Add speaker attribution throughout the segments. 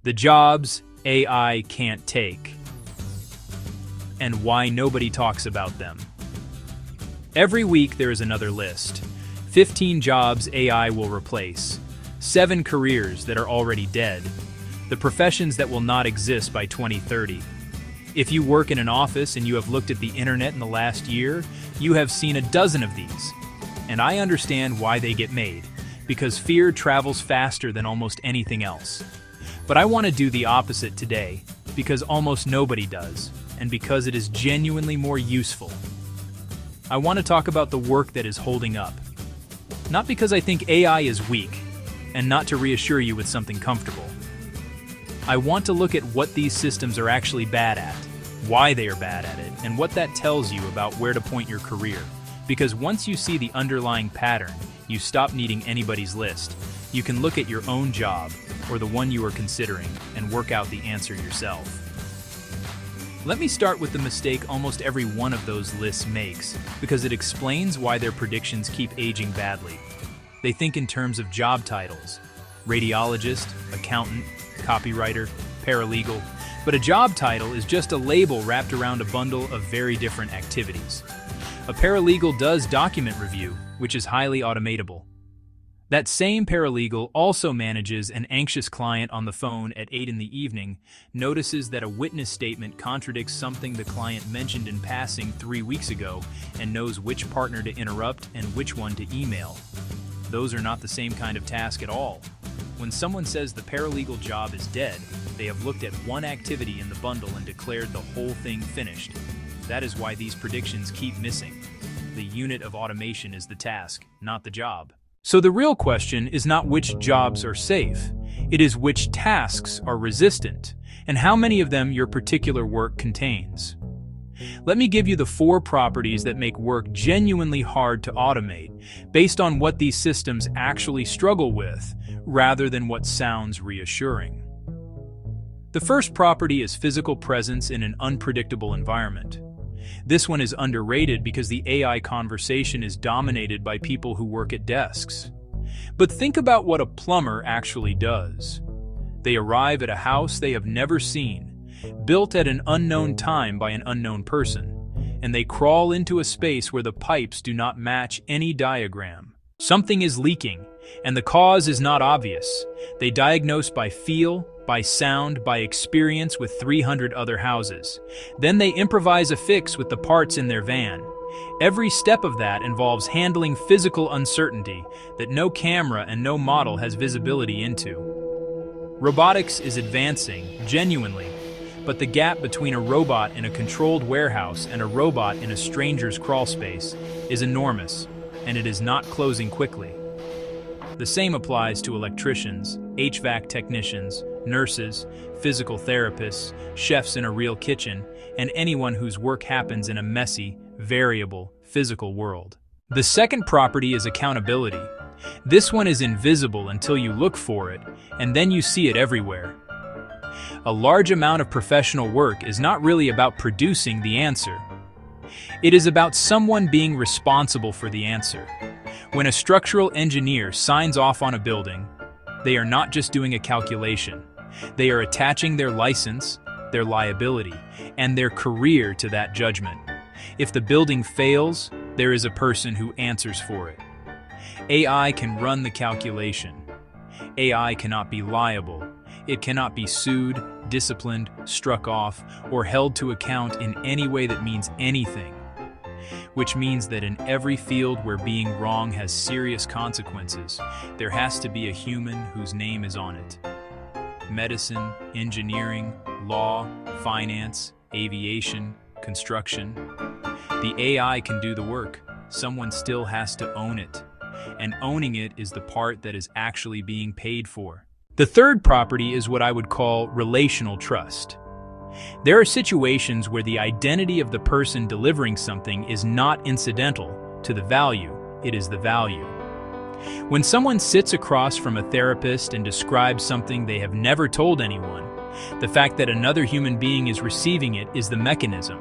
Speaker 1: The jobs AI can't take, and why nobody talks about them. Every week there is another list. 15 jobs AI will replace, 7 careers that are already dead, the professions that will not exist by 2030. If you work in an office and you have looked at the internet in the last year, you have seen a dozen of these. And I understand why they get made, because fear travels faster than almost anything else. But I want to do the opposite today, because almost nobody does, and because it is genuinely more useful. I want to talk about the work that is holding up. Not because I think AI is weak, and not to reassure you with something comfortable. I want to look at what these systems are actually bad at, why they are bad at it, and what that tells you about where to point your career. Because once you see the underlying pattern, you stop needing anybody's list. You can look at your own job, or the one you are considering, and work out the answer yourself. Let me start with the mistake almost every one of those lists makes, because it explains why their predictions keep aging badly. They think in terms of job titles: radiologist, accountant, copywriter, paralegal. But a job title is just a label wrapped around a bundle of very different activities. A paralegal does document review, which is highly automatable. That same paralegal also manages an anxious client on the phone at 8 in the evening, notices that a witness statement contradicts something the client mentioned in passing 3 weeks ago, and knows which partner to interrupt and which one to email. Those are not the same kind of task at all. When someone says the paralegal job is dead, they have looked at one activity in the bundle and declared the whole thing finished. That is why these predictions keep missing. The unit of automation is the task, not the job. So the real question is not which jobs are safe. It is which tasks are resistant, and how many of them your particular work contains. Let me give you the 4 properties that make work genuinely hard to automate, based on what these systems actually struggle with, rather than what sounds reassuring. The first property is physical presence in an unpredictable environment. This one is underrated because the AI conversation is dominated by people who work at desks. But think about what a plumber actually does. They arrive at a house they have never seen, built at an unknown time by an unknown person, and they crawl into a space where the pipes do not match any diagram. Something is leaking, and the cause is not obvious. They diagnose by feel, by sound, by experience with 300 other houses. Then they improvise a fix with the parts in their van. Every step of that involves handling physical uncertainty that no camera and no model has visibility into. Robotics is advancing, genuinely, but the gap between a robot in a controlled warehouse and a robot in a stranger's crawl space is enormous, and it is not closing quickly. The same applies to electricians, HVAC technicians, nurses, physical therapists, chefs in a real kitchen, and anyone whose work happens in a messy, variable, physical world. The second property is accountability. This one is invisible until you look for it, and then you see it everywhere. A large amount of professional work is not really about producing the answer. It is about someone being responsible for the answer. When a structural engineer signs off on a building, they are not just doing a calculation. They are attaching their license, their liability, and their career to that judgment. If the building fails, there is a person who answers for it. AI can run the calculation. AI cannot be liable. It cannot be sued, disciplined, struck off, or held to account in any way that means anything. Which means that in every field where being wrong has serious consequences, there has to be a human whose name is on it. Medicine, engineering, law, finance, aviation, construction. The AI can do the work. Someone still has to own it. And owning it is the part that is actually being paid for. The third property is what I would call relational trust. There are situations where the identity of the person delivering something is not incidental to the value, it is the value. When someone sits across from a therapist and describes something they have never told anyone, the fact that another human being is receiving it is the mechanism.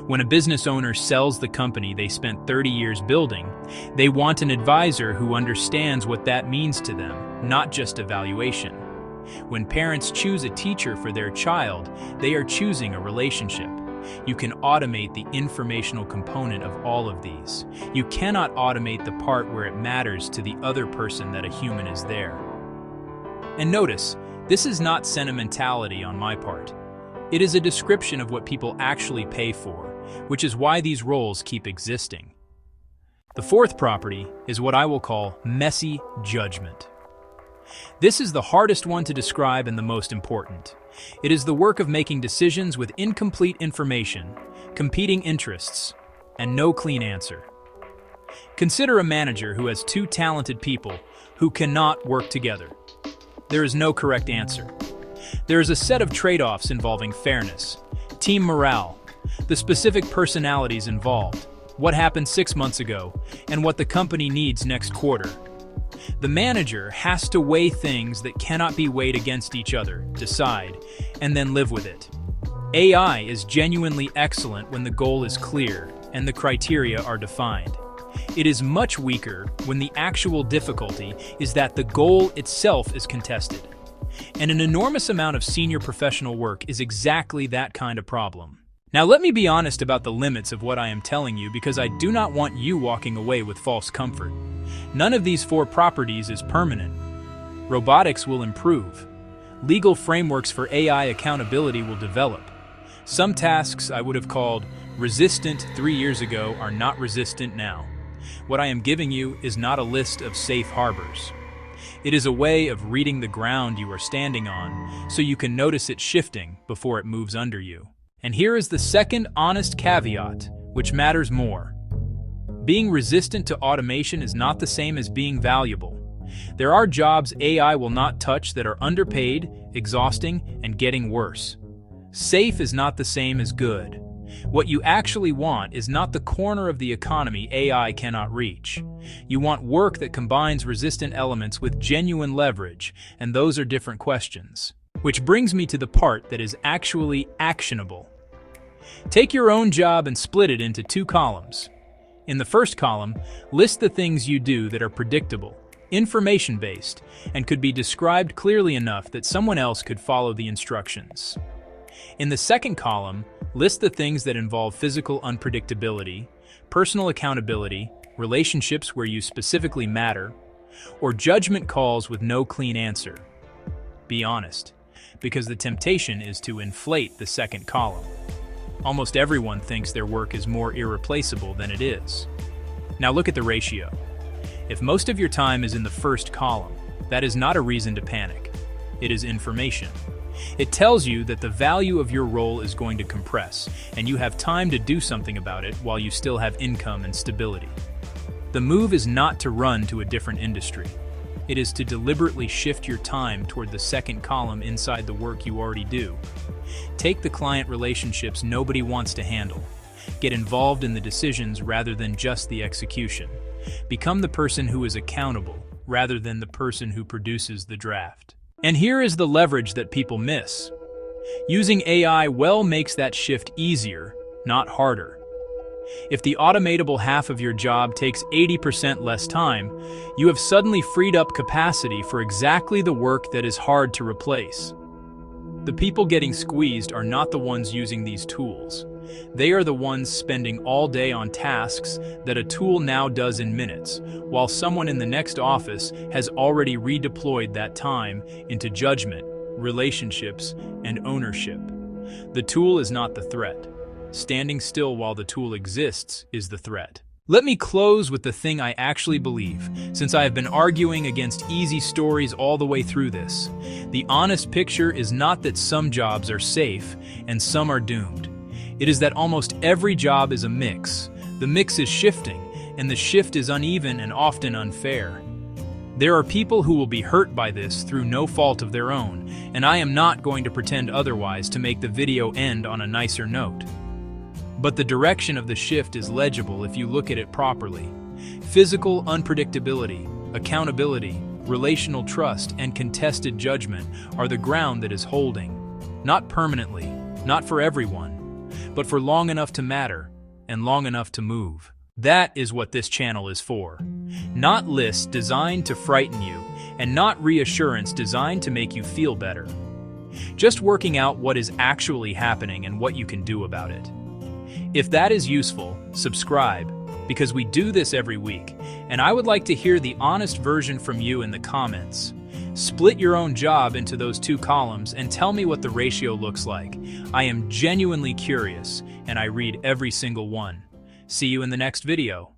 Speaker 1: When a business owner sells the company they spent 30 years building, they want an advisor who understands what that means to them, not just a valuation. When parents choose a teacher for their child, they are choosing a relationship. You can automate the informational component of all of these. You cannot automate the part where it matters to the other person that a human is there. And notice, this is not sentimentality on my part. It is a description of what people actually pay for, which is why these roles keep existing. The fourth property is what I will call messy judgment. This is the hardest one to describe and the most important. It is the work of making decisions with incomplete information, competing interests, and no clean answer. Consider a manager who has two talented people who cannot work together. There is no correct answer. There is a set of trade-offs involving fairness, team morale, the specific personalities involved, what happened 6 months ago, and what the company needs next quarter. The manager has to weigh things that cannot be weighed against each other, decide, and then live with it. AI is genuinely excellent when the goal is clear and the criteria are defined. It is much weaker when the actual difficulty is that the goal itself is contested. And an enormous amount of senior professional work is exactly that kind of problem. Now let me be honest about the limits of what I am telling you, because I do not want you walking away with false comfort. None of these four properties is permanent. Robotics will improve. Legal frameworks for AI accountability will develop. Some tasks I would have called resistant 3 years ago are not resistant now. What I am giving you is not a list of safe harbors. It is a way of reading the ground you are standing on so you can notice it shifting before it moves under you. And here is the second honest caveat, which matters more. Being resistant to automation is not the same as being valuable. There are jobs AI will not touch that are underpaid, exhausting, and getting worse. Safe is not the same as good. What you actually want is not the corner of the economy AI cannot reach. You want work that combines resistant elements with genuine leverage, and those are different questions. Which brings me to the part that is actually actionable. Take your own job and split it into 2 columns. In the first column, list the things you do that are predictable, information-based, and could be described clearly enough that someone else could follow the instructions. In the second column, list the things that involve physical unpredictability, personal accountability, relationships where you specifically matter, or judgment calls with no clean answer. Be honest, because the temptation is to inflate the second column. Almost everyone thinks their work is more irreplaceable than it is. Now look at the ratio. If most of your time is in the first column, that is not a reason to panic. It is information. It tells you that the value of your role is going to compress, and you have time to do something about it while you still have income and stability. The move is not to run to a different industry. It is to deliberately shift your time toward the second column inside the work you already do. Take the client relationships nobody wants to handle. Get involved in the decisions rather than just the execution. Become the person who is accountable rather than the person who produces the draft. And here is the leverage that people miss. Using AI well makes that shift easier, not harder. If the automatable half of your job takes 80% less time, you have suddenly freed up capacity for exactly the work that is hard to replace. The people getting squeezed are not the ones using these tools. They are the ones spending all day on tasks that a tool now does in minutes, while someone in the next office has already redeployed that time into judgment, relationships, and ownership. The tool is not the threat. Standing still while the tool exists is the threat. Let me close with the thing I actually believe, since I have been arguing against easy stories all the way through this. The honest picture is not that some jobs are safe and some are doomed. It is that almost every job is a mix. The mix is shifting, and the shift is uneven and often unfair. There are people who will be hurt by this through no fault of their own, and I am not going to pretend otherwise to make the video end on a nicer note. But the direction of the shift is legible if you look at it properly. Physical unpredictability, accountability, relational trust, and contested judgment are the ground that is holding. Not permanently, not for everyone, but for long enough to matter and long enough to move. That is what this channel is for. Not lists designed to frighten you and not reassurance designed to make you feel better. Just working out what is actually happening and what you can do about it. If that is useful, subscribe, because we do this every week, and I would like to hear the honest version from you in the comments. Split your own job into those two columns and tell me what the ratio looks like. I am genuinely curious, and I read every single one. See you in the next video.